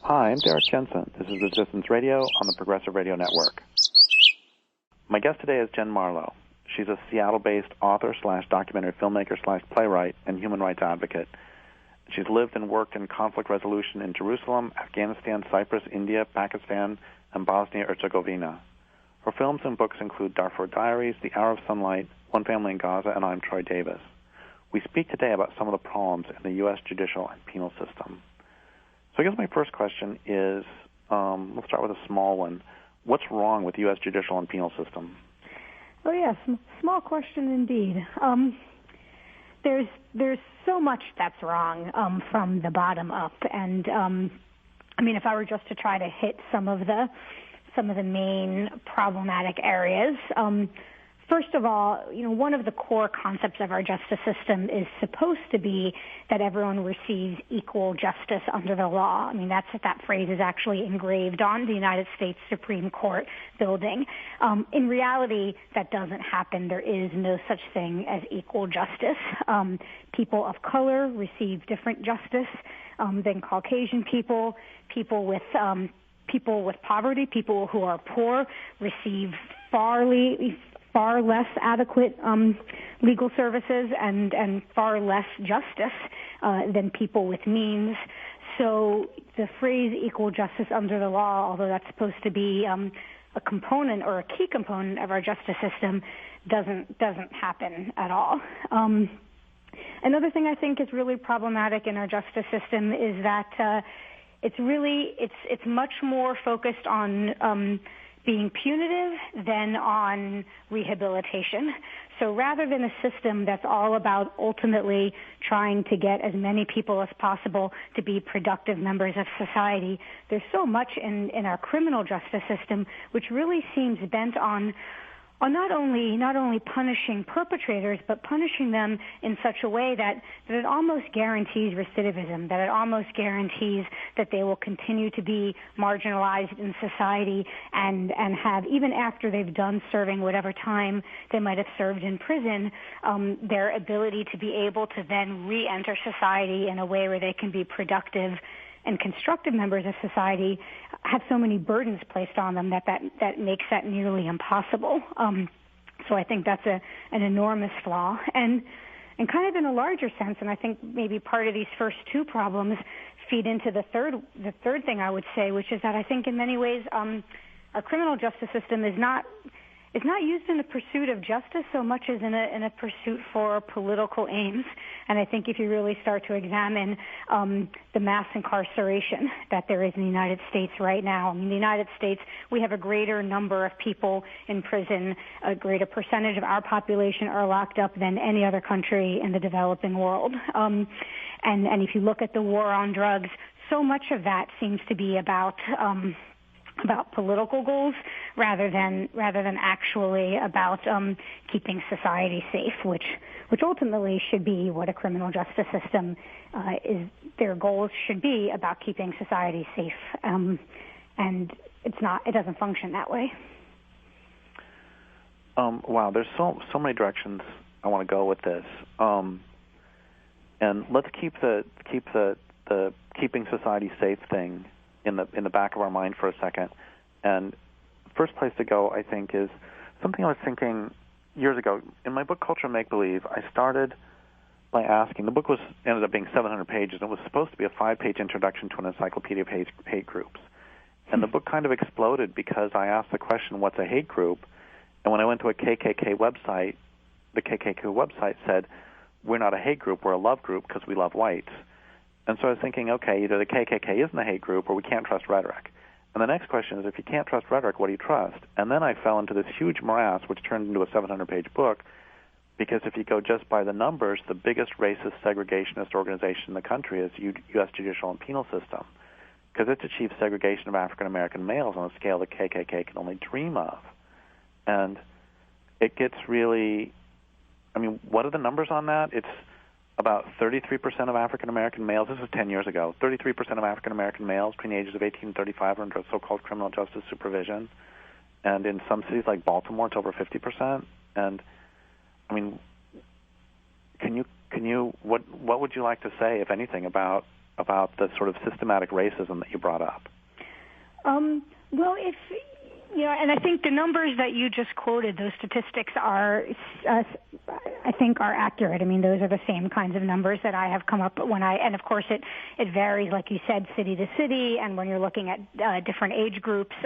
Hi, I'm Derrick Jensen. This is Resistance Radio on the Progressive Radio Network. My guest today is Jen Marlowe. She's a Seattle-based author/documentary filmmaker/playwright and human rights advocate. She's lived and worked in conflict resolution in Jerusalem, Afghanistan, Cyprus, India, Pakistan, and Bosnia-Herzegovina. Her films and books include Darfur Diaries, The Hour of Sunlight, One Family in Gaza, and I'm Troy Davis. We speak today about some of the problems in the U.S. judicial and penal system. So I guess my first question is, let's start with a small one. What's wrong with the U.S. judicial and penal system? Oh, yes, small question indeed. There's so much that's wrong from the bottom up, and if I were just to try to hit some of the main problematic areas. First of all, one of the core concepts of our justice system is supposed to be that everyone receives equal justice under the law. That phrase is actually engraved on the United States Supreme Court building. In reality, that doesn't happen. There is no such thing as equal justice. People of color receive different justice than Caucasian people. People with poverty, people who are poor, receive far less adequate legal services and far less justice than people with means. So the phrase equal justice under the law, although that's supposed to be a component or a key component of our justice system, doesn't happen at all. Another thing I think is really problematic in our justice system is that it's much more focused on being punitive than on rehabilitation. So rather than a system that's all about ultimately trying to get as many people as possible to be productive members of society, there's so much in our criminal justice system which really seems bent on not only punishing perpetrators, but punishing them in such a way that it almost guarantees recidivism, that it almost guarantees that they will continue to be marginalized in society and have, even after they've done serving whatever time they might have served in prison, their ability to be able to then re-enter society in a way where they can be productive and constructive members of society have so many burdens placed on them that makes that nearly impossible. So I think that's an enormous flaw. And kind of in a larger sense, and I think maybe part of these first two problems feed into the third thing I would say, which is that I think in many ways our criminal justice system is not used in the pursuit of justice so much as in a pursuit for political aims. And I think if you really start to examine the mass incarceration that there is in the United States right now, in the United States, we have a greater number of people in prison, a greater percentage of our population are locked up than any other country in the developing world. And if you look at the war on drugs, so much of that seems to be about political goals rather than actually about keeping society safe, which ultimately should be what a criminal justice system is. Their goals should be about keeping society safe, and it's not. It doesn't function that way. Wow, there's so many directions I want to go with this, and let's keep the keeping society safe thing in the back of our mind for a second. And first place to go, I think, is something I was thinking years ago. In my book, Culture Make Believe, I started by asking, the book ended up being 700 pages, and it was supposed to be a 5-page introduction to an encyclopedia of hate groups. And the book kind of exploded because I asked the question, what's a hate group? And when I went to a KKK website, the KKK website said, we're not a hate group, we're a love group because we love whites. And so I was thinking, okay, either the KKK isn't a hate group or we can't trust rhetoric. And the next question is, if you can't trust rhetoric, what do you trust? And then I fell into this huge morass, which turned into a 700-page book, because if you go just by the numbers, the biggest racist segregationist organization in the country is U.S. judicial and penal system, because it's achieved segregation of African-American males on a scale the KKK can only dream of. And it gets really, what are the numbers on that? It's about 33% of African-American males, this was 10 years ago, 33% of African-American males between the ages of 18 and 35 are under so-called criminal justice supervision. And in some cities like Baltimore, it's over 50%. And, what would you like to say, if anything, about about the sort of systematic racism that you brought up? Well, it's, and I think the numbers that you just quoted, those statistics are, I think, are accurate. I mean, those are the same kinds of numbers that I have come up and of course it varies, like you said, city to city, and when you're looking at different age groups,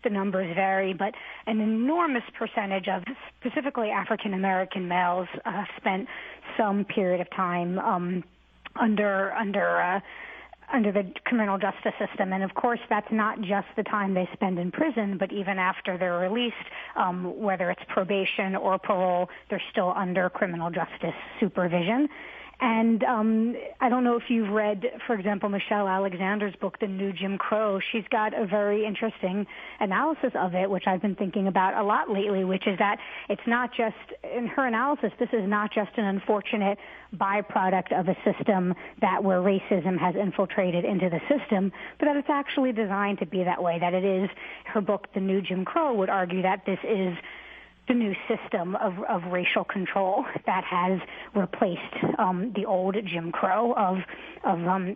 the numbers vary, but an enormous percentage of specifically African American males spent some period of time under the criminal justice system. And of course, that's not just the time they spend in prison, but even after they're released, whether it's probation or parole, they're still under criminal justice supervision. And I don't know if you've read, for example, Michelle Alexander's book, The New Jim Crow. She's got a very interesting analysis of it, which I've been thinking about a lot lately, which is that it's not just, in her analysis, this is not just an unfortunate byproduct of a system where racism has infiltrated into the system, but that it's actually designed to be that way, that it is, her book, The New Jim Crow, would argue that this is the new system of racial control that has replaced the old Jim Crow of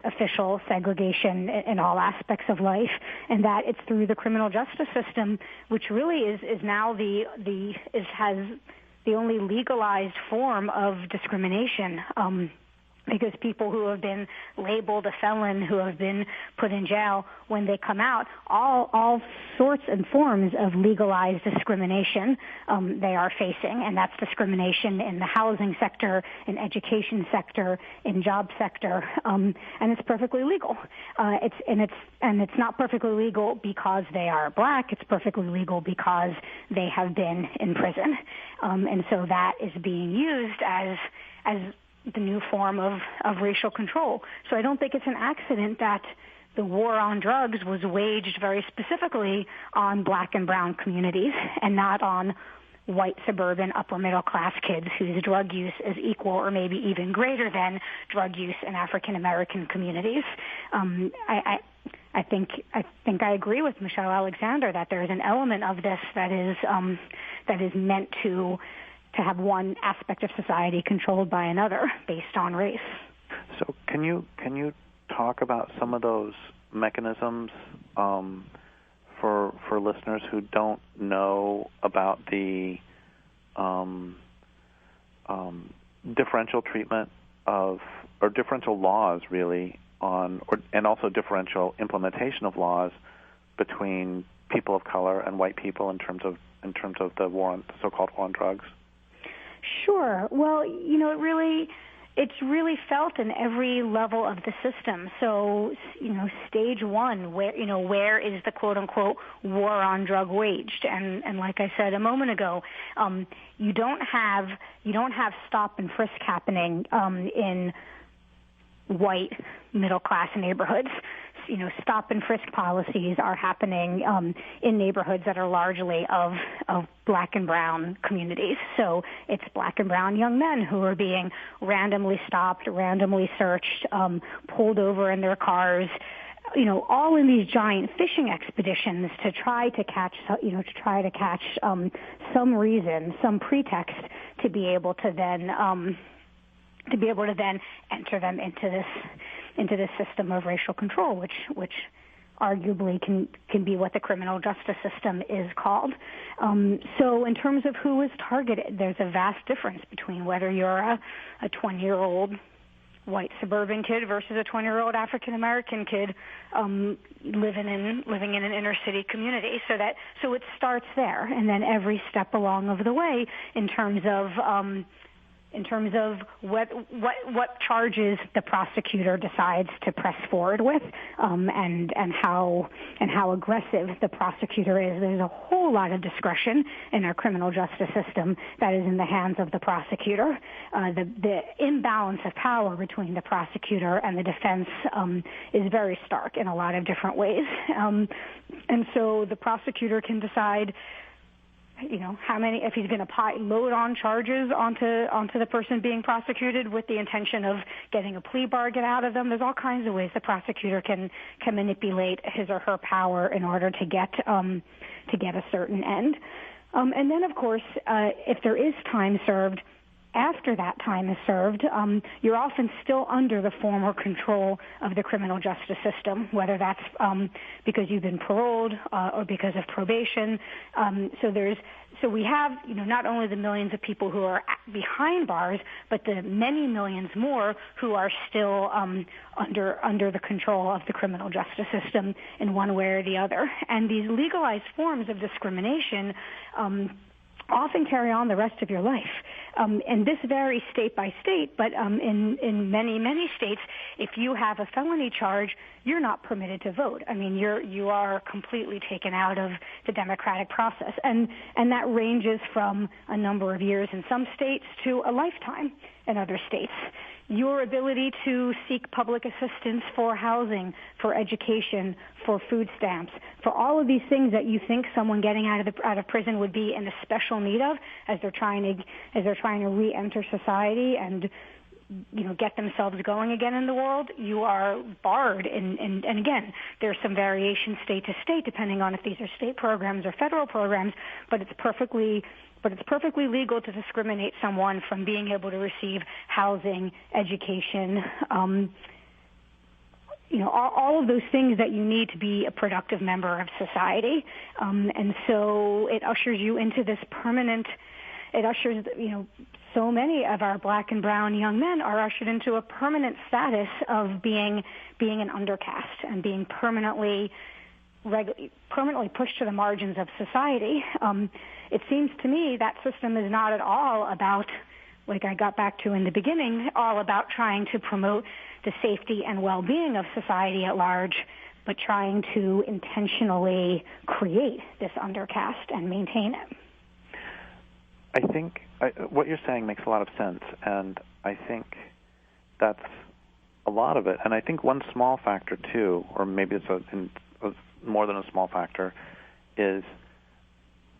official segregation in all aspects of life, and that it's through the criminal justice system, which really is now has the only legalized form of discrimination. Because people who have been labeled a felon, who have been put in jail, when they come out, all sorts and forms of legalized discrimination they are facing, and that's discrimination in the housing sector, in education sector, in job sector, and it's perfectly legal. It's not perfectly legal because they are black. It's perfectly legal because they have been in prison, and so that is being used as the new form of racial control. So I don't think it's an accident that the war on drugs was waged very specifically on black and brown communities and not on white suburban upper middle class kids whose drug use is equal or maybe even greater than drug use in African American communities. I think I agree with Michelle Alexander that there is an element of this that is meant to have one aspect of society controlled by another based on race. So can you talk about some of those mechanisms for listeners who don't know about the differential treatment or differential laws really and also differential implementation of laws between people of color and white people in terms of the so-called war on drugs? Sure. Well, it's really felt in every level of the system. So, stage one, where is the quote unquote war on drug waged? And like I said a moment ago, you don't have stop and frisk happening in white middle class neighborhoods. Stop and frisk policies are happening in neighborhoods that are largely of black and brown communities. So it's black and brown young men who are being randomly stopped, randomly searched, pulled over in their cars, all in these giant fishing expeditions to try to catch some reason, some pretext to be able to then enter them into this system of racial control, which arguably can be what the criminal justice system is called. So in terms of who is targeted, there's a vast difference between whether you're a 20-year-old white suburban kid versus a 20-year-old African American kid living in an inner city community. So it starts there, and then every step along of the way in terms of what charges the prosecutor decides to press forward with, and how aggressive the prosecutor is. There's a whole lot of discretion in our criminal justice system that is in the hands of the prosecutor. The imbalance of power between the prosecutor and the defense is very stark in a lot of different ways, and so the prosecutor can decide how many, if he's going to load on charges onto the person being prosecuted with the intention of getting a plea bargain out of them. There's all kinds of ways the prosecutor can manipulate his or her power in order to get a certain end. And then, of course, if there is time served, after that time is served, you're often still under the form or control of the criminal justice system, whether that's because you've been paroled or because of probation. So we have, not only the millions of people who are behind bars, but the many millions more who are still under the control of the criminal justice system in one way or the other. And these legalized forms of discrimination often carry on the rest of your life. And this varies state by state, but in many, many states, if you have a felony charge, you're not permitted to vote. I mean, you are completely taken out of the democratic process. And that ranges from a number of years in some states to a lifetime in other states. Your ability to seek public assistance for housing, for education, for food stamps, for all of these things that you think someone getting out of prison would be in a special need of as they're trying to re-enter society and get themselves going again in the world, you are barred. And again, there's some variation state to state depending on if these are state programs or federal programs, but it's perfectly legal to discriminate someone from being able to receive housing, education, all of those things that you need to be a productive member of society. And so it ushers you into this so many of our black and brown young men are ushered into a permanent status of being an undercast and being permanently pushed to the margins of society. It seems to me that system is not at all about, like I got back to in the beginning, all about trying to promote the safety and well-being of society at large, but trying to intentionally create this undercast and maintain it. I think what you're saying makes a lot of sense, and I think that's a lot of it. And I think one small factor, too, or maybe it's more than a small factor, is,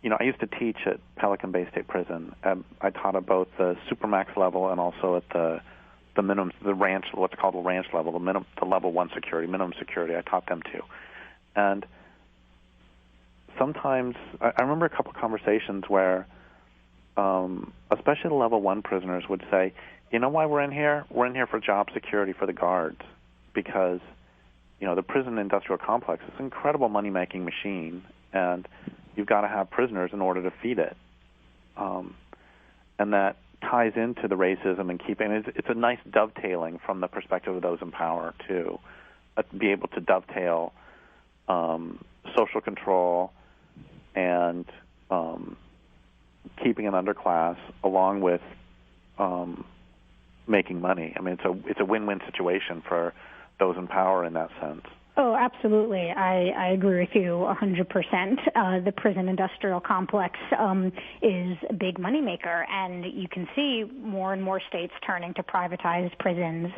I used to teach at Pelican Bay State Prison. I taught at both the supermax level and also at the minimum, the ranch, what's called the ranch level, the level 1 security, minimum security. I taught them too. And sometimes, I remember a couple conversations where, especially the level 1 prisoners would say, you know why we're in here? We're in here for job security for the guards, because the prison industrial complex is an incredible money-making machine, and you've got to have prisoners in order to feed it. And that ties into the racism and it's a nice dovetailing from the perspective of those in power, too, be able to dovetail social control and keeping an underclass along with making money. I mean, it's a win-win situation for those in power in that sense. Oh, absolutely. I agree with you 100%. The prison industrial complex is a big moneymaker, and you can see more and more states turning to privatized prisons,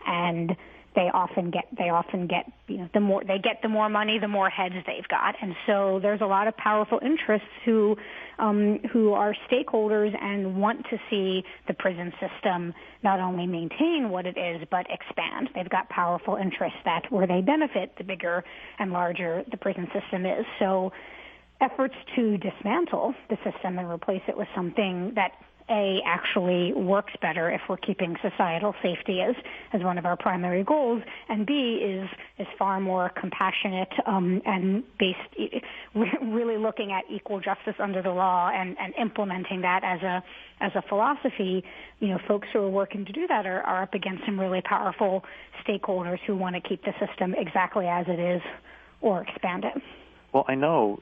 and they often get the more money, the more heads they've got. And so there's a lot of powerful interests who are stakeholders and want to see the prison system not only maintain what it is, but expand. They've got powerful interests that where they benefit, the bigger and larger the prison system is. So efforts to dismantle the system and replace it with something that actually works better if we're keeping societal safety as one of our primary goals, and B is far more compassionate and based, really looking at equal justice under the law and implementing that as a philosophy. Folks who are working to do that are up against some really powerful stakeholders who want to keep the system exactly as it is or expand it. Well, I know,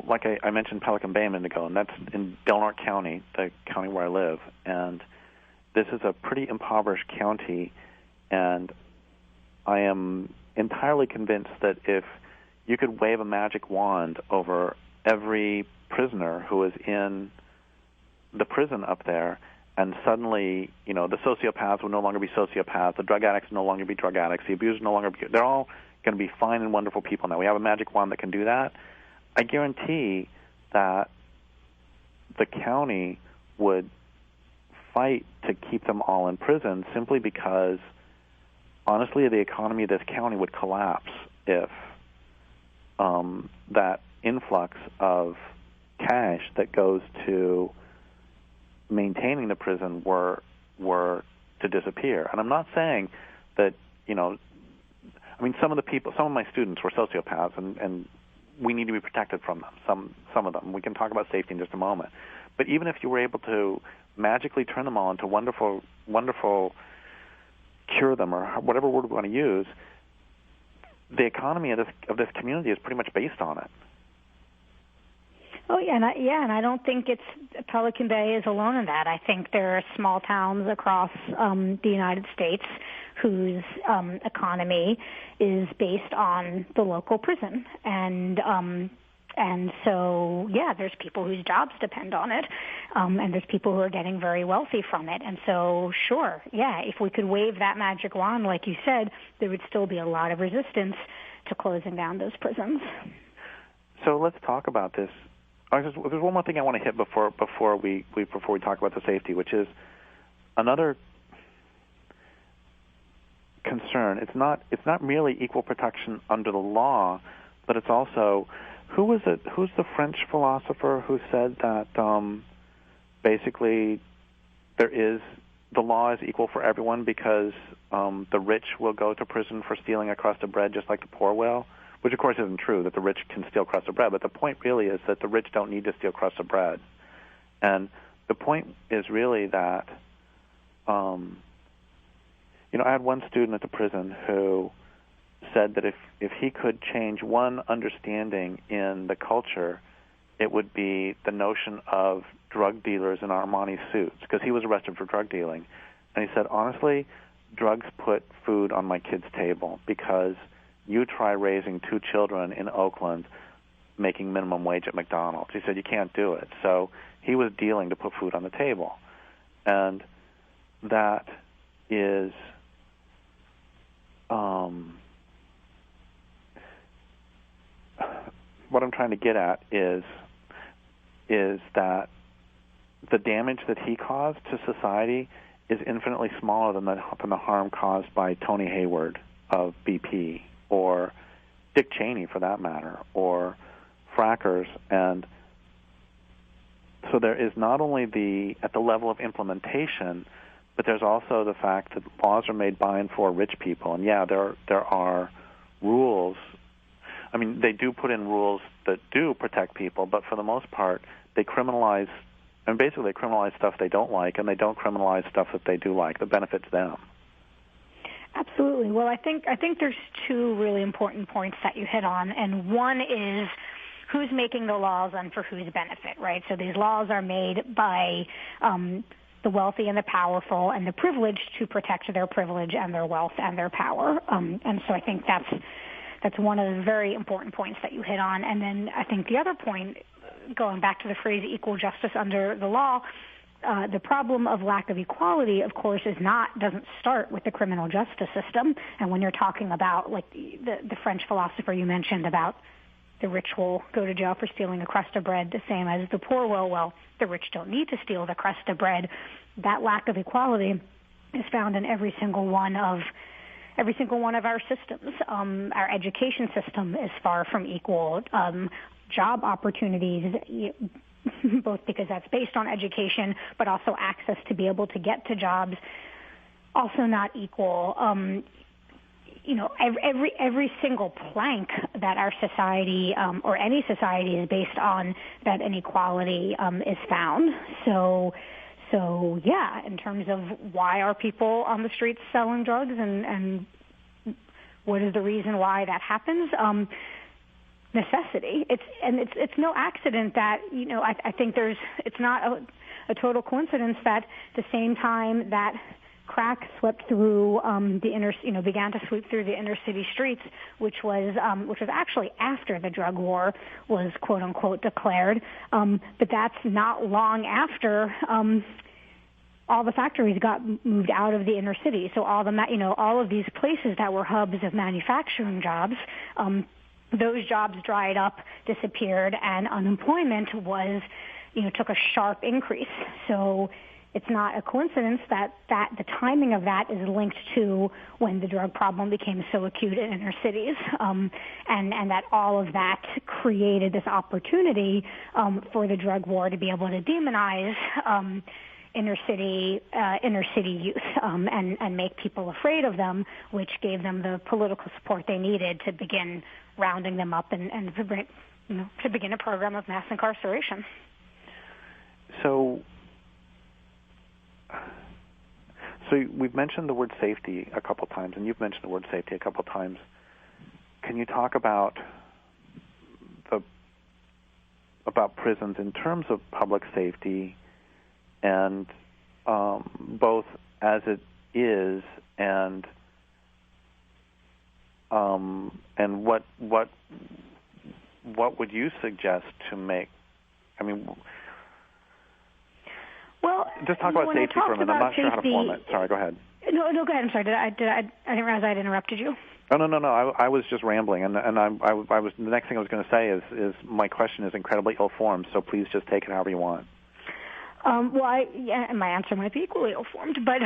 like I mentioned Pelican Bay a minute ago, and that's in Del Norte County, the county where I live. And this is a pretty impoverished county, and I am entirely convinced that if you could wave a magic wand over every prisoner who is in the prison up there, and suddenly, the sociopaths would no longer be sociopaths, the drug addicts would no longer be drug addicts, the abusers no longer be, they're all going to be fine and wonderful people now. We have a magic wand that can do that. I guarantee that the county would fight to keep them all in prison simply because, honestly, the economy of this county would collapse if that influx of cash that goes to maintaining the prison were to disappear. And I'm not saying that, I mean, some of my students were sociopaths, and we need to be protected from them, some of them. We can talk about safety in just a moment. But even if you were able to magically turn them all into wonderful, cure them, or whatever word we want to use, the economy of this community is pretty much based on it. Oh yeah, and I don't think Pelican Bay is alone in that. I think there are small towns across the United States whose economy is based on the local prison, and so there's people whose jobs depend on it, and there's people who are getting very wealthy from it. And so, sure, if we could wave that magic wand, like you said, there would still be a lot of resistance to closing down those prisons. So let's talk about this. There's one more thing I want to hit before we talk about the safety, which is another concern. It's not merely equal protection under the law, but it's also who's the French philosopher who said that basically the law is equal for everyone because the rich will go to prison for stealing a crust of bread just like the poor will. Which, of course, isn't true, that the rich can steal crust of bread. But the point really is that the rich don't need to steal crust of bread. And the point is really that, I had one student at the prison who said that if he could change one understanding in the culture, it would be the notion of drug dealers in Armani suits, because he was arrested for drug dealing. And he said, honestly, drugs put food on my kid's table, because you try raising 2 children in Oakland making minimum wage at McDonald's. He said, you can't do it. So he was dealing to put food on the table. And that is what I'm trying to get at is that the damage that he caused to society is infinitely smaller than the harm caused by Tony Hayward of BP, or Dick Cheney, for that matter, or frackers. And so there is not only at the level of implementation, but there's also the fact that laws are made by and for rich people. And there are rules. I mean, they do put in rules that do protect people, but for the most part, they criminalize. And basically, they criminalize stuff they don't like, and they don't criminalize stuff that they do like that benefits them. Absolutely. Well, I think there's 2 really important points that you hit on, and one is who's making the laws and for whose benefit, right? So these laws are made by the wealthy and the powerful and the privileged to protect their privilege and their wealth and their power. And so I think that's one of the very important points that you hit on. And then I think the other point, going back to the phrase equal justice under the law, the problem of lack of equality, of course, doesn't start with the criminal justice system. And when you're talking about, like the French philosopher you mentioned about the rich will go to jail for stealing a crust of bread, the same as the poor will. Well, the rich don't need to steal the crust of bread. That lack of equality is found in every single one of our systems. Our education system is far from equal. Job opportunities, both because that's based on education, but also access to be able to get to jobs, also not equal. Every single plank that our society or any society is based on, that inequality is found. So in terms of why are people on the streets selling drugs and what is the reason why that happens? Necessity. It's no accident that, I think it's not a total coincidence that the same time that crack swept through began to sweep through the inner city streets, which was actually after the drug war was quote unquote declared. But that's not long after all the factories got moved out of the inner city. So all of these places that were hubs of manufacturing jobs, those jobs dried up, disappeared, and unemployment took a sharp increase. So it's not a coincidence that the timing of that is linked to when the drug problem became so acute in inner cities, and that all of that created this opportunity for the drug war to be able to demonize inner city youth and make people afraid of them, which gave them the political support they needed to begin rounding them up and to begin a program of mass incarceration. So we've mentioned the word safety a couple times, and you've mentioned the word safety a couple times. Can you talk about prisons in terms of public safety, and both as it is and what would you suggest to make? I mean, well, just talk about safety for a minute. I'm not sure how to form it. Sorry, go ahead. No, go ahead. I'm sorry. I didn't realize I had interrupted you. Oh, no. I was just rambling, and I was the next thing I was going to say is my question is incredibly ill-formed, so please just take it however you want. And my answer might be equally ill-formed, but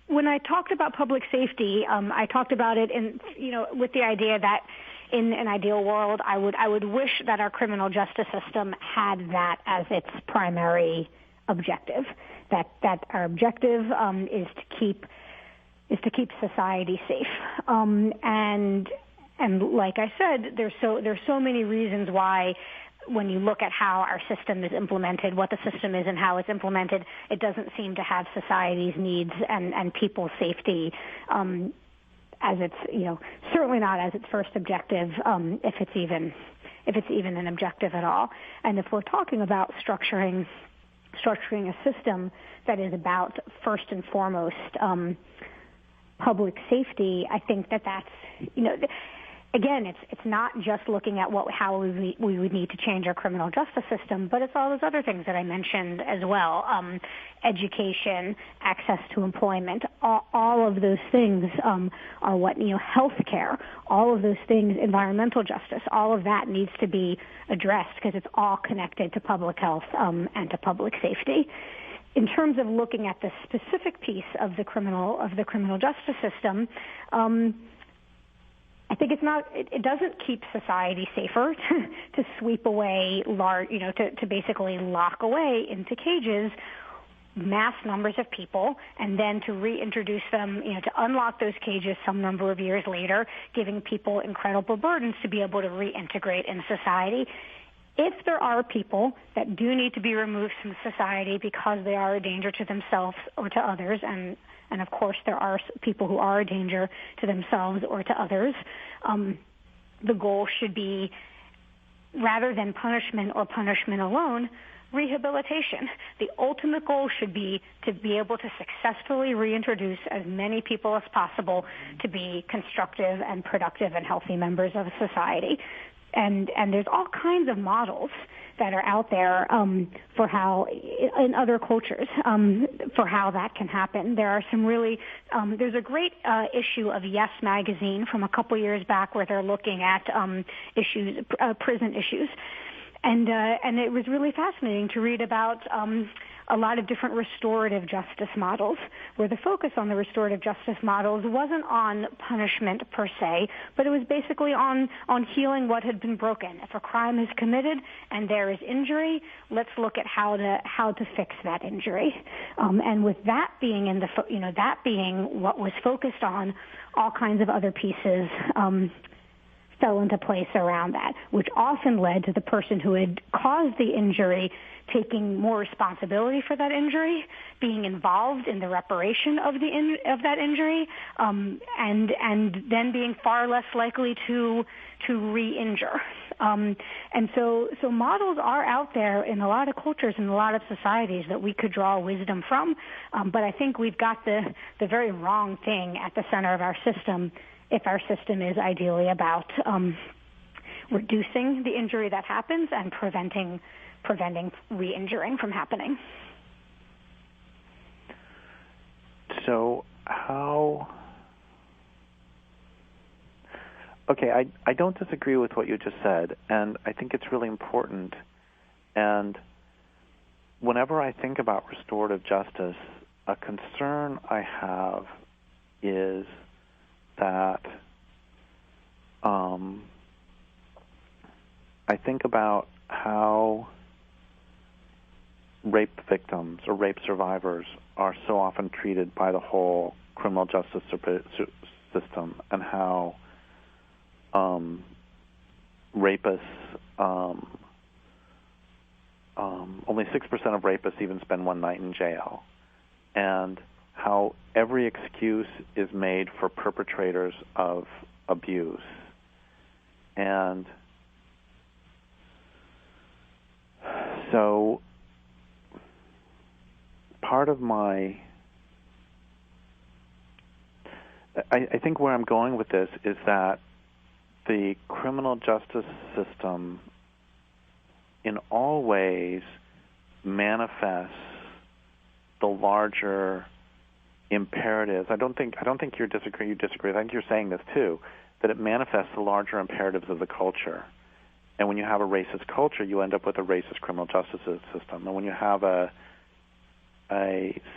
when I talked about public safety, I talked about it with the idea that in an ideal world, I would wish that our criminal justice system had that as its primary objective. That our objective is to keep society safe. And like I said, there's so many reasons why, when you look at how our system is implemented, what the system is and how it's implemented, it doesn't seem to have society's needs and people's safety as its, certainly not as its first objective, if it's even an objective at all. And if we're talking about structuring a system that is about first and foremost public safety, I think that's, again, it's not just looking at how we would need to change our criminal justice system, but it's all those other things that I mentioned as well. Education, access to employment, all of those things are what, healthcare, all of those things, environmental justice, all of that needs to be addressed because it's all connected to public health and to public safety. In terms of looking at the specific piece of the criminal justice system, I think it doesn't keep society safer to sweep away to basically lock away into cages mass numbers of people and then to reintroduce them, to unlock those cages some number of years later, giving people incredible burdens to be able to reintegrate in society. If there are people that do need to be removed from society because they are a danger to themselves or to others, and of course there are people who are a danger to themselves or to others, the goal should be, rather than punishment or punishment alone, rehabilitation. The ultimate goal should be to be able to successfully reintroduce as many people as possible to be constructive and productive and healthy members of society. And there's all kinds of models that are out there for how, in other cultures, for how that can happen. There are some really, there's a great issue of Yes magazine from a couple years back where they're looking at prison issues. And it was really fascinating to read about a lot of different restorative justice models, where the focus on the restorative justice models wasn't on punishment per se, but it was basically on healing what had been broken. If a crime is committed and there is injury, let's look at how to fix that injury. And with that being that being what was focused on, all kinds of other pieces fell into place around that, which often led to the person who had caused the injury taking more responsibility for that injury, being involved in the reparation of that injury, and then being far less likely to re-injure. And so models are out there in a lot of cultures and a lot of societies that we could draw wisdom from, but I think we've got the very wrong thing at the center of our system if our system is ideally about reducing the injury that happens and preventing re-injuring from happening. So I don't disagree with what you just said, and I think it's really important. And whenever I think about restorative justice, a concern I have is that I think about how rape victims or rape survivors are so often treated by the whole criminal justice system, and how rapists, only 6% of rapists even spend one night in jail, and how every excuse is made for perpetrators of abuse. And so part of my, I think where I'm going with this is that the criminal justice system in all ways manifests the larger imperatives. I don't think you disagree. I think you're saying this too, that it manifests the larger imperatives of the culture. And when you have a racist culture, you end up with a racist criminal justice system. And when you have a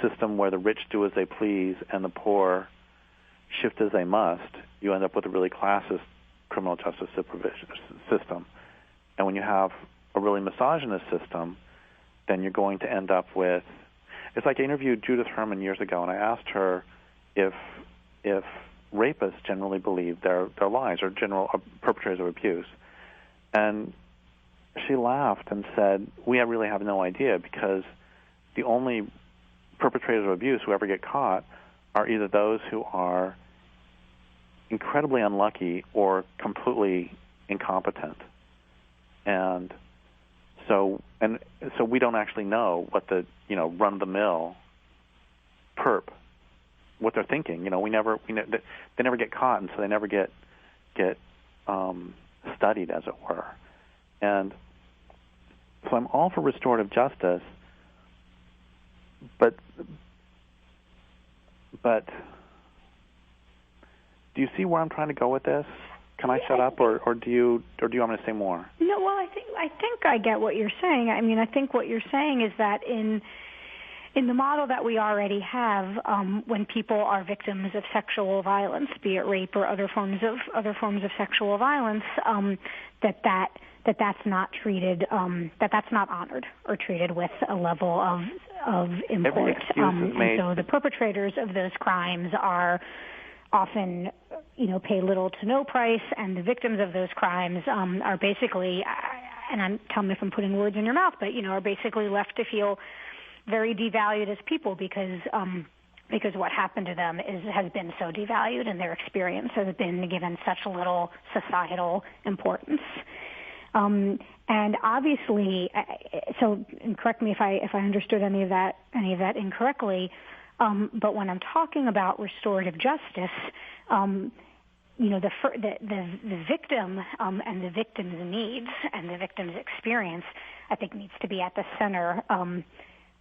system where the rich do as they please and the poor shift as they must, you end up with a really classist criminal justice system. And when you have a really misogynist system, then you're going to end up with, it's like I interviewed Judith Herman years ago, and I asked her if rapists generally believe their lies, or general perpetrators of abuse. And she laughed and said, we really have no idea, because the only perpetrators of abuse who ever get caught are either those who are incredibly unlucky or completely incompetent. And so we don't actually know what the run-of-the-mill perp, what they're thinking. They never get caught, and so they never get studied, as it were. And so I'm all for restorative justice, but do you see where I'm trying to go with this? Can I shut up, or do you want me to say more? No, well, I think I get what you're saying. I mean, I think what you're saying is that in the model that we already have, when people are victims of sexual violence, be it rape or other forms of sexual violence, that's not treated, that's not honored or treated with a level of import. Every excuse is made. And so the perpetrators of those crimes are often, pay little to no price, and the victims of those crimes are basically, tell me if I'm putting words in your mouth, but are basically left to feel very devalued as people because what happened to them has been so devalued, and their experience has been given such little societal importance. And obviously, and correct me if I understood any of that incorrectly. But when I'm talking about restorative justice, the victim and the victim's needs and the victim's experience, I think, needs to be at the center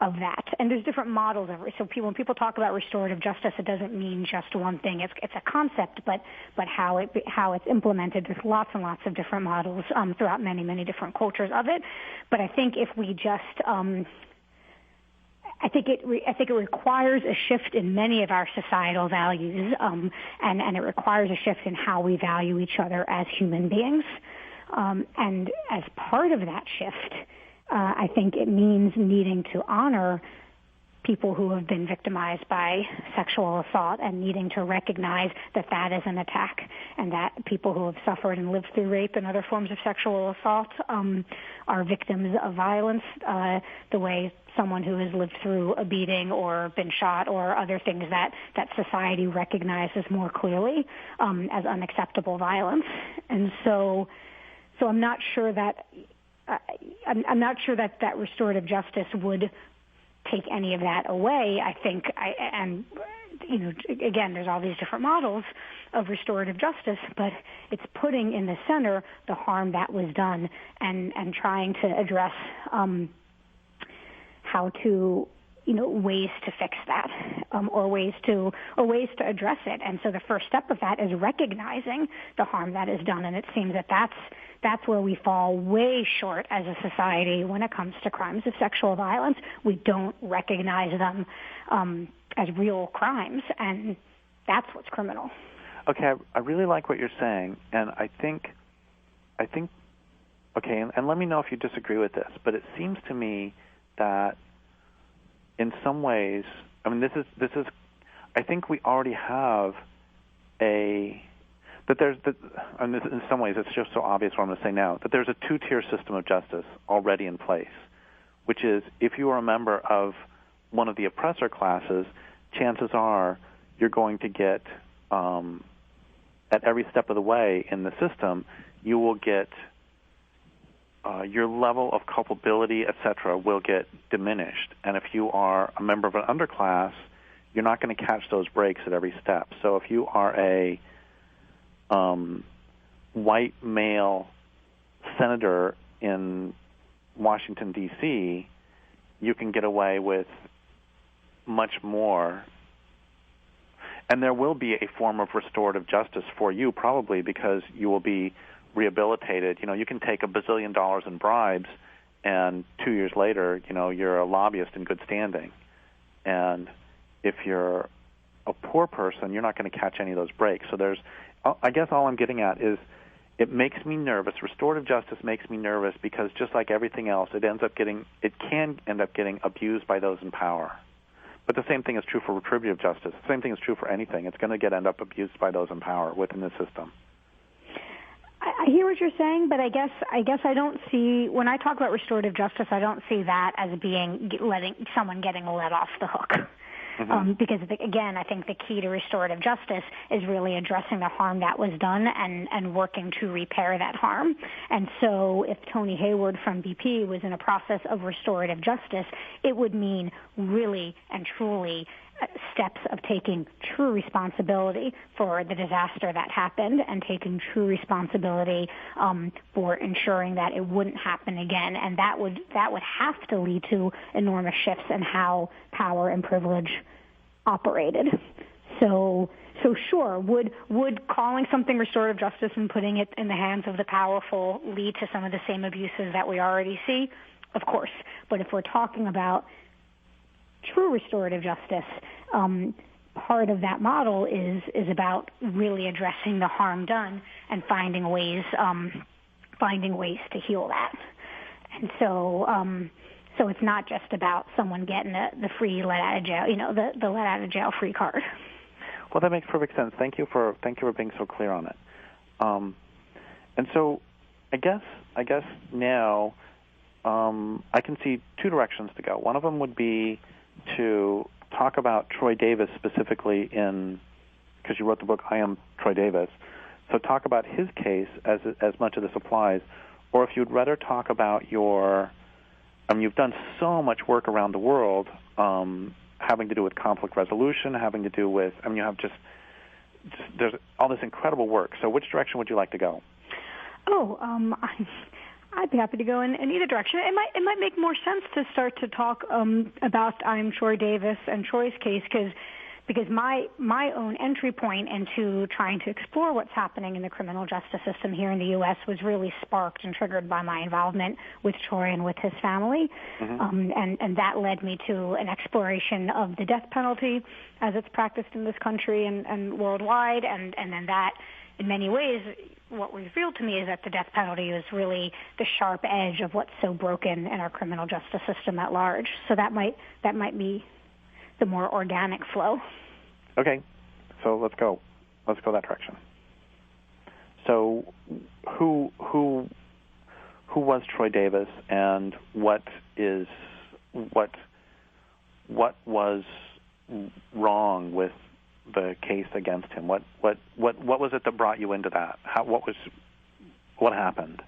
of that. And there's different models of it. So when people talk about restorative justice, it doesn't mean just one thing. It's a concept, but how it's implemented. There's lots and lots of different models throughout many, many different cultures of it. But I think if we just I think it requires a shift in many of our societal values, and it requires a shift in how we value each other as human beings. And as part of that shift, I think it means needing to honor people who have been victimized by sexual assault, and needing to recognize that is an attack, and that people who have suffered and lived through rape and other forms of sexual assault are victims of violence, the way someone who has lived through a beating or been shot or other things that society recognizes more clearly as unacceptable violence. And so I'm not sure that that restorative justice would take any of that away. I think, again, there's all these different models of restorative justice, but it's putting in the center the harm that was done and trying to address how to, ways to fix that, or ways to address it. And so the first step of that is recognizing the harm that is done. And it seems that that's where we fall way short as a society when it comes to crimes of sexual violence. We don't recognize them as real crimes, and that's what's criminal. Okay, I really like what you're saying, and I think, okay, and let me know if you disagree with this, but it seems to me that in some ways, I mean, this is. I think we already have and in some ways it's just so obvious what I'm going to say now, that there's a two-tier system of justice already in place, which is if you are a member of one of the oppressor classes, chances are you're going to get, at every step of the way in the system, you will get your level of culpability, etc., will get diminished. And if you are a member of an underclass, you're not going to catch those breaks at every step. So if you are a white male senator in Washington, D.C., you can get away with much more. And there will be a form of restorative justice for you, probably, because you will be rehabilitated. You know, you can take $1 bazillion in bribes, and 2 years later, you know, you're a lobbyist in good standing. And if you're a poor person, you're not going to catch any of those breaks. So I guess all I'm getting at is it makes me nervous. Restorative justice makes me nervous because just like everything else, it can end up getting abused by those in power. But the same thing is true for retributive justice. The same thing is true for anything. It's going to end up abused by those in power within the system. I hear what you're saying, but I guess I don't see, when I talk about restorative justice, I don't see that as being letting someone getting let off the hook. Mm-hmm. Because, again, I think the key to restorative justice is really addressing the harm that was done and working to repair that harm. And so if Tony Hayward from BP was in a process of restorative justice, it would mean really and truly steps of taking true responsibility for the disaster that happened and taking true responsibility for ensuring that it wouldn't happen again. And that would have to lead to enormous shifts in how power and privilege operated. So sure, would calling something restorative justice and putting it in the hands of the powerful lead to some of the same abuses that we already see? Of course. But if we're talking about true restorative justice, part of that model is about really addressing the harm done and finding ways to heal that. And so it's not just about someone getting the free let out of jail, the let out of jail free card. Well, that makes perfect sense. Thank you for being so clear on it. And so I guess now I can see two directions to go. One of them would be to talk about Troy Davis specifically because you wrote the book I Am Troy Davis. So talk about his case as much as this applies, or if you'd rather talk about you've done so much work around the world, having to do with conflict resolution, having to do with, you have just there's all this incredible work. So which direction would you like to go? I'd be happy to go in either direction. It might make more sense to start to talk about I'm Troy Davis and Troy's case because my own entry point into trying to explore what's happening in the criminal justice system here in the U.S. was really sparked and triggered by my involvement with Troy and with his family. Mm-hmm. And that led me to an exploration of the death penalty as it's practiced in this country and worldwide, and then that, in many ways, what was revealed to me is that the death penalty is really the sharp edge of what's so broken in our criminal justice system at large. So that might be the more organic flow. Okay, so let's go that direction. So who was Troy Davis, and what was wrong with the case against him? What was it that brought you into that? What happened?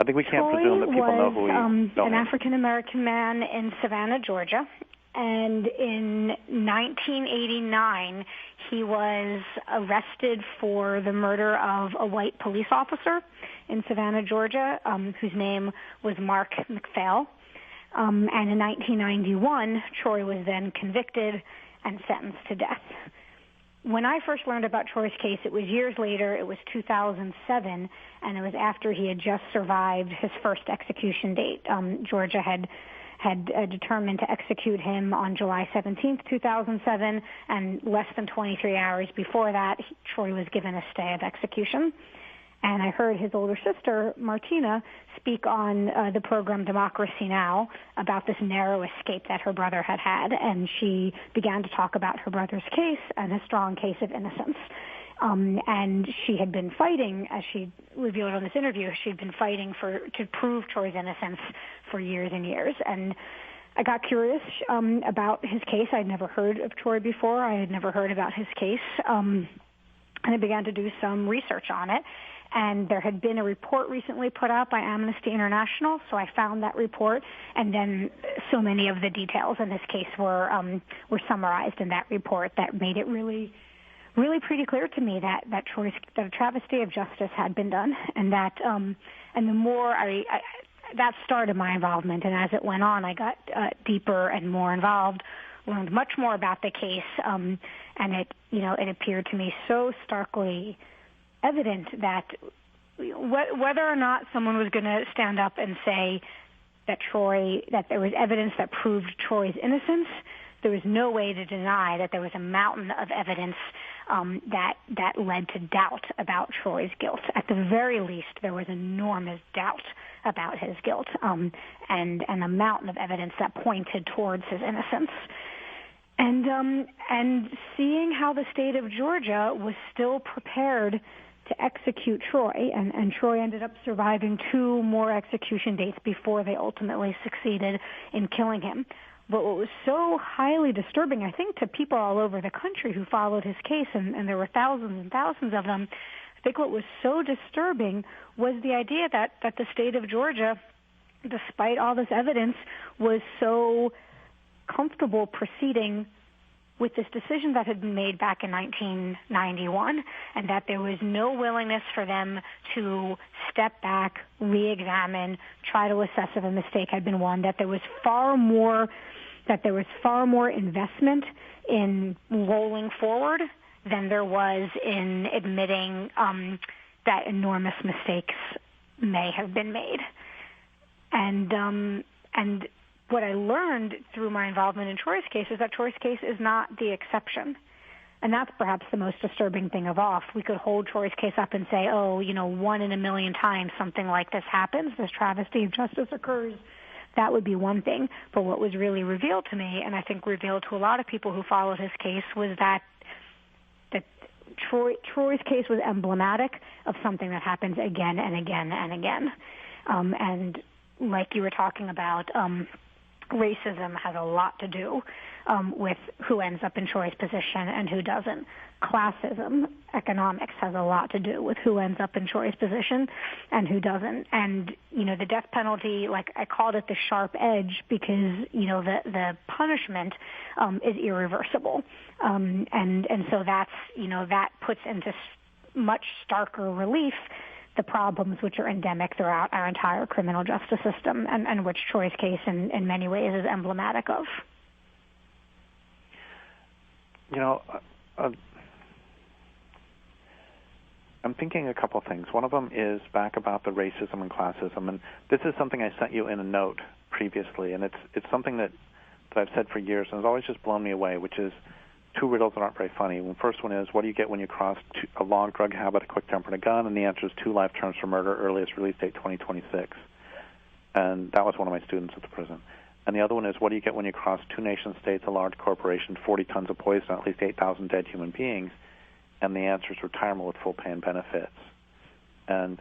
I think we can't presume that people know who he is. An African-American man in Savannah, Georgia, and in 1989 he was arrested for the murder of a white police officer in Savannah, Georgia, whose name was Mark McPhail. And in 1991, Troy was then convicted and sentenced to death. When I first learned about Troy's case, it was years later. It was 2007, and it was after he had just survived his first execution date. Georgia had determined to execute him on July 17th, 2007, and less than 23 hours before that, Troy was given a stay of execution. And I heard his older sister, Martina, speak on the program Democracy Now! About this narrow escape that her brother had had. And she began to talk about her brother's case and his strong case of innocence. And she had been fighting, as she revealed on this interview, she'd been fighting to prove Troy's innocence for years and years. And I got curious about his case. I'd never heard of Troy before. I had never heard about his case. And I began to do some research on it. And there had been a report recently put out by Amnesty International, so I found that report, and then so many of the details in this case were summarized in that report that made it really pretty clear to me that a travesty of justice had been done, and that and the more that started my involvement, and as it went on, I got deeper and more involved, learned much more about the case, and it appeared to me so starkly evident that whether or not someone was going to stand up and say that there was evidence that proved Troy's innocence, there was no way to deny that there was a mountain of evidence that led to doubt about Troy's guilt. At the very least, there was enormous doubt about his guilt, and a mountain of evidence that pointed towards his innocence. And seeing how the state of Georgia was still prepared to execute Troy, and Troy ended up surviving 2 more execution dates before they ultimately succeeded in killing him. But what was so highly disturbing, I think, to people all over the country who followed his case, and there were thousands and thousands of them, I think what was so disturbing was the idea that the state of Georgia, despite all this evidence, was so comfortable proceeding with this decision that had been made back in 1991, and that there was no willingness for them to step back, re-examine, try to assess if a mistake had been won, that there was far more investment in rolling forward than there was in admitting that enormous mistakes may have been made. And what I learned through my involvement in Troy's case is that Troy's case is not the exception. And that's perhaps the most disturbing thing of all. If we could hold Troy's case up and say, 1 in a million times something like this happens, this travesty of justice occurs, that would be one thing. But what was really revealed to me, and I think revealed to a lot of people who followed his case, was that Troy's case was emblematic of something that happens again and again and again. And like you were talking about, racism has a lot to do with who ends up in Troy's position and who doesn't. Classism, economics, has a lot to do with who ends up in Troy's position and who doesn't. And, the death penalty, like I called it the sharp edge because, the punishment is irreversible. And so that's, that puts into much starker relief the problems which are endemic throughout our entire criminal justice system, and which Troy's case in many ways is emblematic of. I'm thinking a couple things. One of them is back about the racism and classism, and this is something I sent you in a note previously, and it's something that I've said for years, and it's always just blown me away, which is 2 riddles that aren't very funny. The first one is, what do you get when you cross a long drug habit, a quick temper, and a gun? And the answer is 2 life terms for murder, earliest release date 2026. And that was one of my students at the prison. And the other one is, what do you get when you cross 2 nation states, a large corporation, 40 tons of poison, at least 8,000 dead human beings? And the answer is retirement with full pay and benefits. And,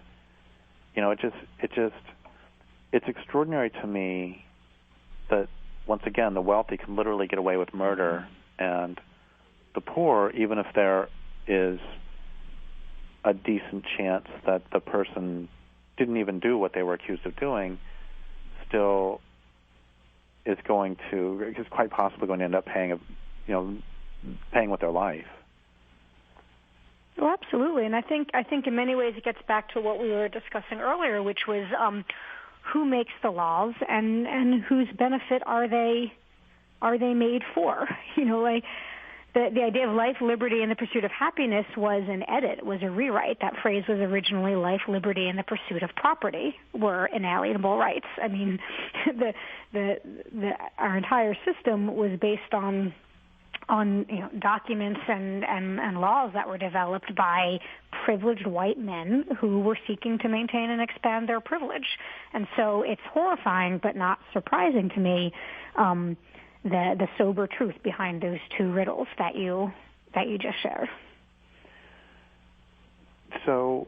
it's extraordinary to me that, once again, the wealthy can literally get away with murder, and the poor, even if there is a decent chance that the person didn't even do what they were accused of doing, still is quite possibly going to end up paying with their life. Well, absolutely, and I think in many ways it gets back to what we were discussing earlier, which was who makes the laws and whose benefit are they made for? The idea of life, liberty, and the pursuit of happiness was an edit, was a rewrite. That phrase was originally life, liberty, and the pursuit of property were inalienable rights. I mean, our entire system was based on on documents and laws that were developed by privileged white men who were seeking to maintain and expand their privilege. And so it's horrifying but not surprising to me, the sober truth behind those two riddles that you just shared. So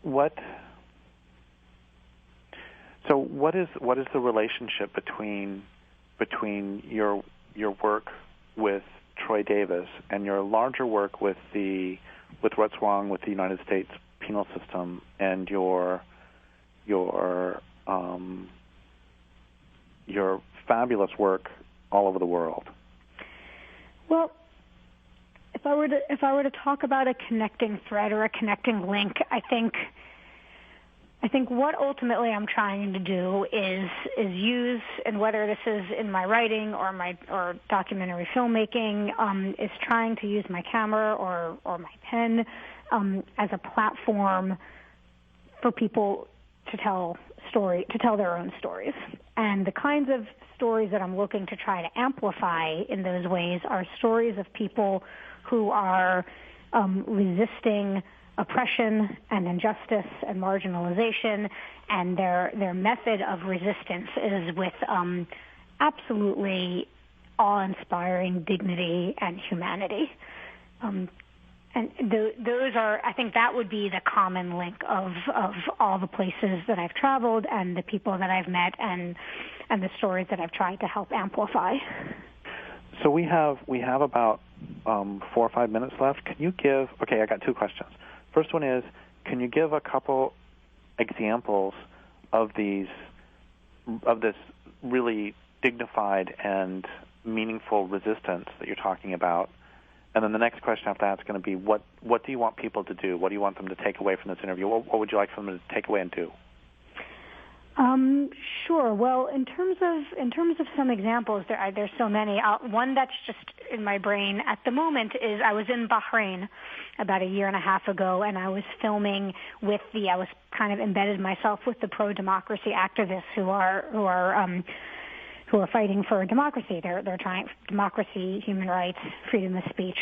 what is the relationship between your work with Troy Davis and your larger work with what's wrong with the United States penal system and your fabulous work all over the world? Well, if I were to talk about a connecting thread or a connecting link, I think what ultimately I'm trying to do is use, and whether this is in my writing or documentary filmmaking, is trying to use my camera or my pen as a platform for people to tell their own stories. And the kinds of stories that I'm looking to try to amplify in those ways are stories of people who are resisting oppression and injustice and marginalization, and their method of resistance is with absolutely awe-inspiring dignity and humanity. And those are, I think that would be the common link of all the places that I've traveled and the people that I've met and the stories that I've tried to help amplify. So we have about 4 or 5 minutes left. Can you give? Okay, I got two questions. First one is, can you give a couple examples of this really dignified and meaningful resistance that you're talking about? And then the next question after that is going to be, what do you want people to do? What do you want them to take away from this interview? What would you like for them to take away and do? Sure. Well, in terms of some examples, there's so many. One that's just in my brain at the moment is I was in Bahrain about a year and a half ago, and I was filming I was kind of embedded myself with the pro-democracy activists who are fighting for democracy. They're trying democracy, human rights, freedom of speech,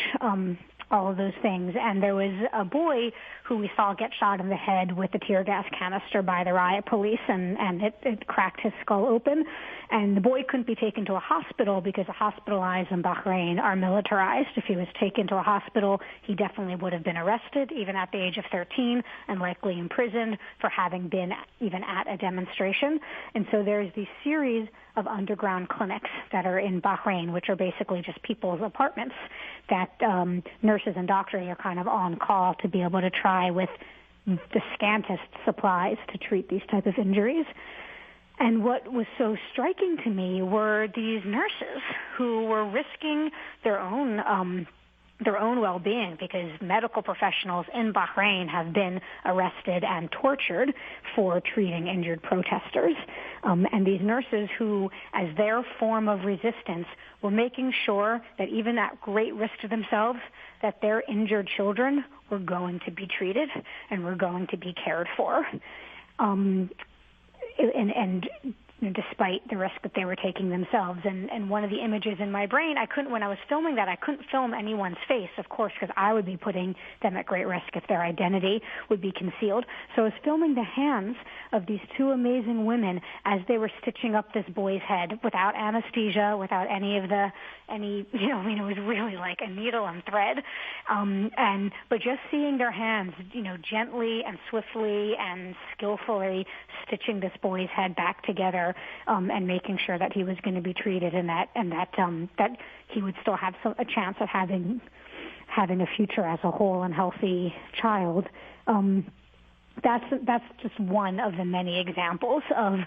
all of those things. And there was a boy who we saw get shot in the head with a tear gas canister by the riot police, and it cracked his skull open. And the boy couldn't be taken to a hospital because the hospitalized in Bahrain are militarized. If he was taken to a hospital, he definitely would have been arrested, even at the age of 13, and likely imprisoned for having been even at a demonstration. And so there's these series of underground clinics that are in Bahrain, which are basically just people's apartments that nurses and doctors are kind of on call to be able to try with the scantest supplies to treat these type of injuries. And what was so striking to me were these nurses who were risking their own well-being, because medical professionals in Bahrain have been arrested and tortured for treating injured protesters. And these nurses who, as their form of resistance, were making sure that even at great risk to themselves, that their injured children were going to be treated and were going to be cared for. And despite the risk that they were taking themselves. And one of the images in my brain, when I was filming that, I couldn't film anyone's face, of course, because I would be putting them at great risk if their identity would be concealed. So I was filming the hands of these two amazing women as they were stitching up this boy's head without anesthesia, without it was really like a needle and thread. But just seeing their hands, gently and swiftly and skillfully stitching this boy's head back together, and making sure that he was going to be treated and that he would still have a chance of having a future as a whole and healthy child. That's just one of the many examples of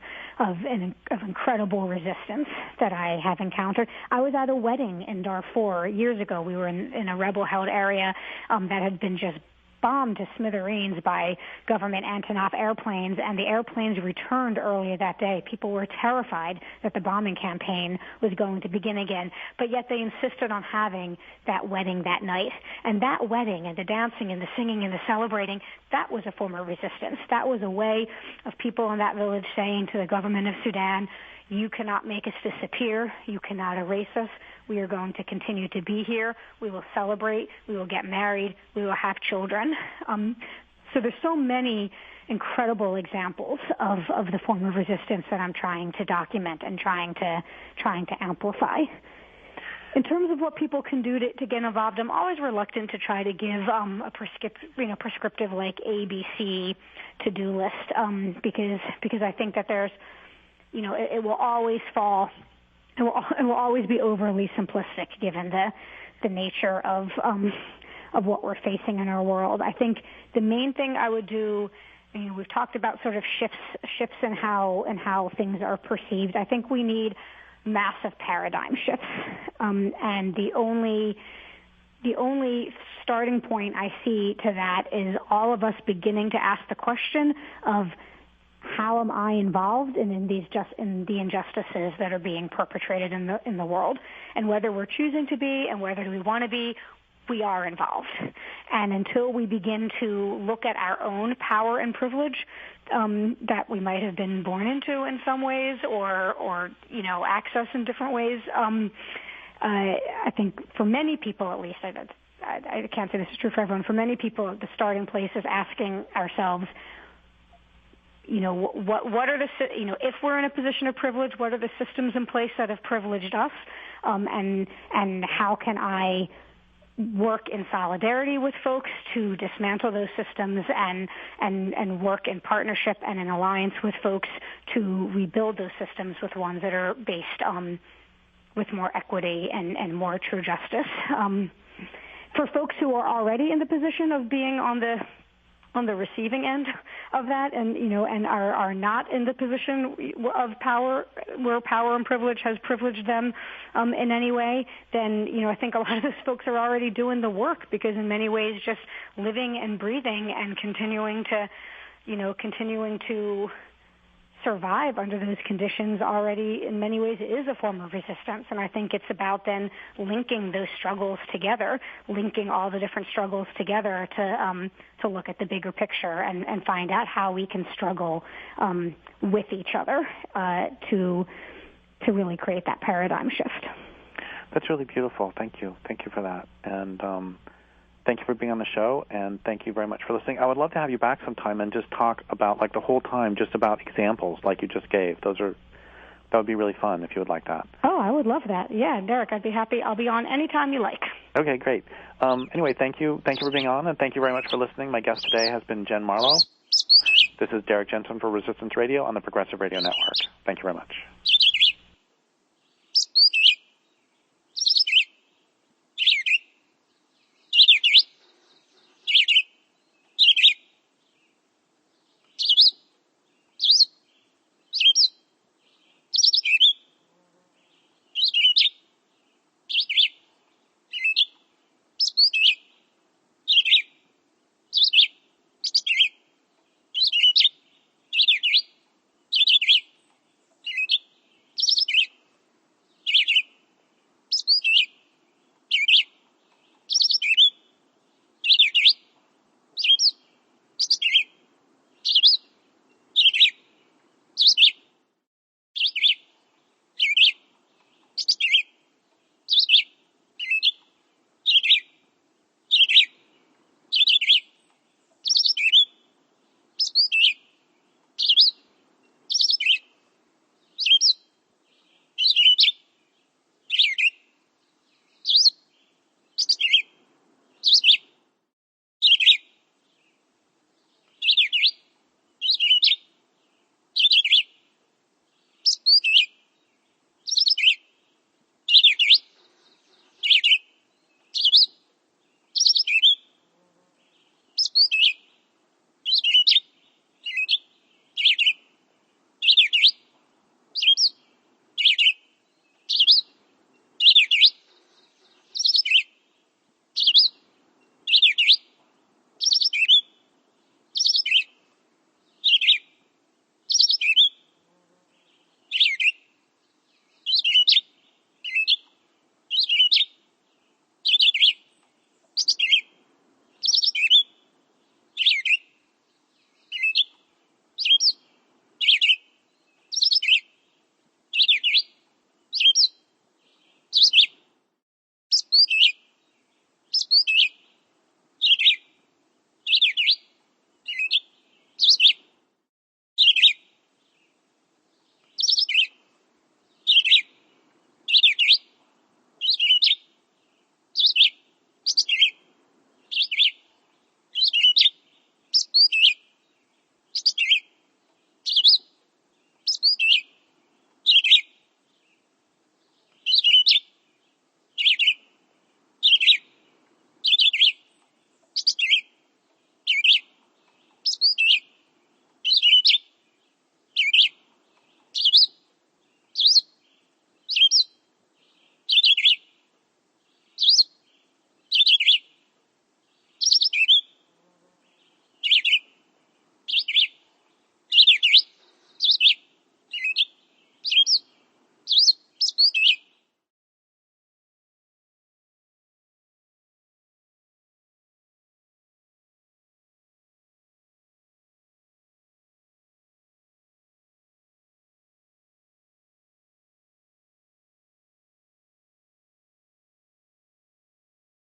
incredible resistance that I have encountered. I was at a wedding in Darfur years ago. We were in a rebel-held area that had been just bombed to smithereens by government Antonov airplanes, and the airplanes returned earlier that day. People were terrified that the bombing campaign was going to begin again, but yet they insisted on having that wedding that night. And that wedding and the dancing and the singing and the celebrating, that was a form of resistance. That was a way of people in that village saying to the government of Sudan, you cannot make us disappear. You cannot erase us. We are going to continue to be here. We will celebrate. We will get married. We will have children. So there's so many incredible examples of the form of resistance that I'm trying to document and trying to amplify. In terms of what people can do to get involved, I'm always reluctant to try to give a prescriptive like ABC to-do list because I think that there's, it will always fall. It will always be overly simplistic given the nature of what we're facing in our world. I think the main thing I would do, we've talked about sort of shifts in how things are perceived. I think we need massive paradigm shifts, and the only starting point I see to that is all of us beginning to ask the question of how am I involved in the injustices that are being perpetrated in the world, and whether we're choosing to be and whether we want to be, we are involved. And until we begin to look at our own power and privilege that we might have been born into in some ways, or access in different ways, I think for many people, at least, I can't say this is true for everyone. For many people, the starting place is asking ourselves, what are if we're in a position of privilege, what are the systems in place that have privileged us, and how can I work in solidarity with folks to dismantle those systems and work in partnership and in alliance with folks to rebuild those systems with ones that are based with more equity and more true justice. For folks who are already in the position of being on the receiving end of that, and are not in the position of power, where power and privilege has privileged them in any way, then I think a lot of those folks are already doing the work, because in many ways just living and breathing and continuing to survive under those conditions already in many ways is a form of resistance. And I think it's about then linking those struggles together, linking all the different struggles together to look at the bigger picture and find out how we can struggle with each other to really create that paradigm shift. That's really beautiful. Thank you for that. And thank you for being on the show, and thank you very much for listening. I would love to have you back sometime and just talk about, the whole time, just about examples like you just gave. That would be really fun if you would like that. Oh, I would love that. Yeah, Derrick, I'd be happy. I'll be on anytime you like. Okay, great. Anyway, thank you for being on, and thank you very much for listening. My guest today has been Jen Marlowe. This is Derrick Jensen for Resistance Radio on the Progressive Radio Network. Thank you very much.